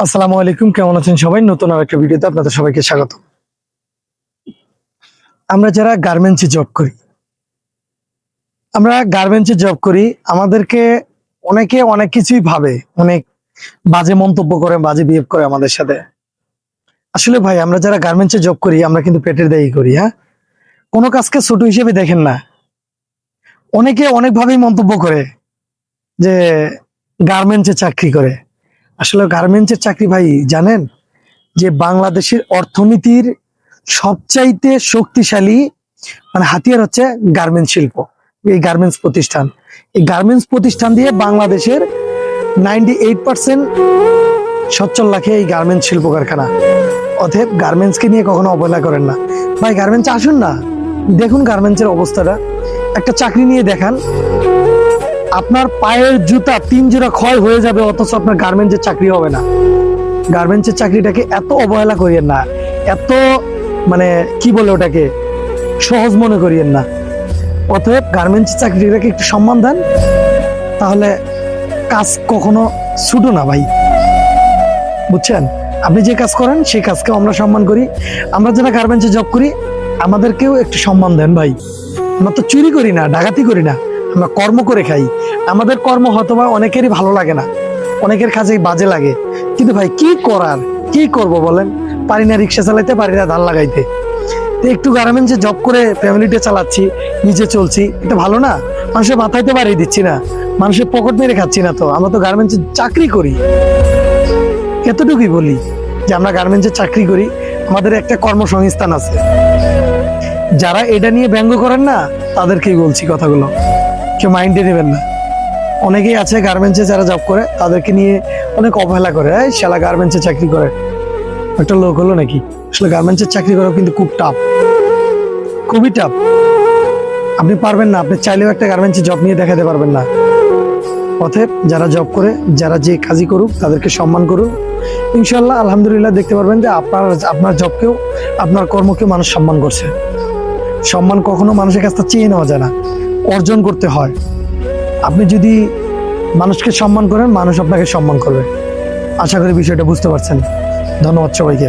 আসসালামু আলাইকুম, কেমন আছেন সবাই? নতুন আরেকটা ভিডিওতে আপনাদের সবাইকে স্বাগত। আমরা যারা গার্মেন্টসে জব করি, আমাদেরকে অনেকে অনেক কিছুই ভাবে, অনেক বাজে মন্তব্য করে, বাজে বিহেভ করে আমাদের সাথে। আসলে ভাই, আমরা যারা গার্মেন্টসে জব করি, আমরা কিন্তু পেটের দায়ী করি। হ্যাঁ, কোনো কাজকে ছোট হিসেবে দেখেন না। অনেকে অনেকভাবেই মন্তব্য করে যে গার্মেন্টসে চাকরি করে। আসলে গার্মেন্টসের চাকরি ভাই, জানেন যে বাংলাদেশের অর্থনীতির সবচাইতে শক্তিশালী হাতিয়ার হচ্ছে গার্মেন্টস শিল্প। এই গার্মেন্টস প্রতিষ্ঠান, এই গার্মেন্টস প্রতিষ্ঠান দিয়ে বাংলাদেশের 98% সচ্ছল রাখে এই গার্মেন্টস শিল্প কারখানা। অতএব গার্মেন্টস কে নিয়ে কখনো অবহেলা করেন না ভাই। গার্মেন্টস আসুন না, দেখুন গার্মেন্টসের অবস্থাটা। একটা চাকরি নিয়ে দেখান, আপনার পায়ের জুতা 3 জোড়া ক্ষয় হয়ে যাবে, অথচ আপনার গার্মেন্টসের চাকরি হবে না। গার্মেন্টসের চাকরিটাকে এত অবহেলা করিয়েন না, এত কি বলে ওটাকে সহজ মনে করিয়েন না। অতএব গার্মেন্টসের চাকরিটাকে একটু সম্মান দেন, তাহলে কাজ কখনো ছুটো না ভাই, বুঝছেন? আপনি যে কাজ করেন সেই কাজকেও আমরা সম্মান করি। আমরা যারা গার্মেন্টসে জব করি, আমাদেরকেও একটু সম্মান দেন ভাই। আমরা তো চুরি করি না, ডাকাতি করি না, আমরা কর্ম করে খাই। আমাদের কর্ম হয়তোবা অনেকেরই ভালো লাগে না, অনেকের কাছেই বাজে লাগে, কিন্তু ভাই কি করার, কি করব বলেন? পারি না রিক্সা চালাইতে, পারি না ধান লাগাইতে। একটু গার্মেন্টসে জব করে ফ্যামিলিটা চালাচ্ছি, নিজে চলছি, এটা ভালো না? মানুষের মাথায় তো বাড়িয়ে দিচ্ছি না, মানুষের পকেট মেরে খাচ্ছি না তো। আমরা তো গার্মেন্টসে চাকরি করি, এতটুকুই বলি যে আমরা গার্মেন্টসে চাকরি করি, আমাদের একটা কর্মসংস্থান আছে। যারা এটা নিয়ে ব্যঙ্গ করেন না, তাদেরকেই বলছি কথাগুলো, কেউ মাইন্ডে নেবেন না। অনেকেই আছে গার্মেন্টসে যারা জব করে, তাদেরকে নিয়ে অনেক অবহেলা করে, এই শালা গার্মেন্টসে চাকরি করে, একটা লোক হলো নাকি? আসলে গার্মেন্টসের চাকরি করা কিন্তু খুব টাফ, খুবই টাফ। আপনি পারবেন না, আপনি চাইলেও একটা গার্মেন্টসে জব নিয়ে দেখাতে পারবেন না। অতএব যারা জব করে, যারা যে কাজই করুক, তাদেরকে সম্মান করুন। ইনশাল্লাহ আলহামদুলিল্লাহ দেখতে পারবেন যে আপনার জবকেও, আপনার কর্মকেও মানুষ সম্মান করছে। সম্মান কখনো মানুষের কাছ থেকে চেয়ে নেওয়া যায় না, অর্জন করতে হয়। আপনি যদি মানুষকে সম্মান করেন, মানুষ আপনাকে সম্মান করবে। আশা করি বিষয়টা বুঝতে পারছেন। ধন্যবাদ সবাইকে।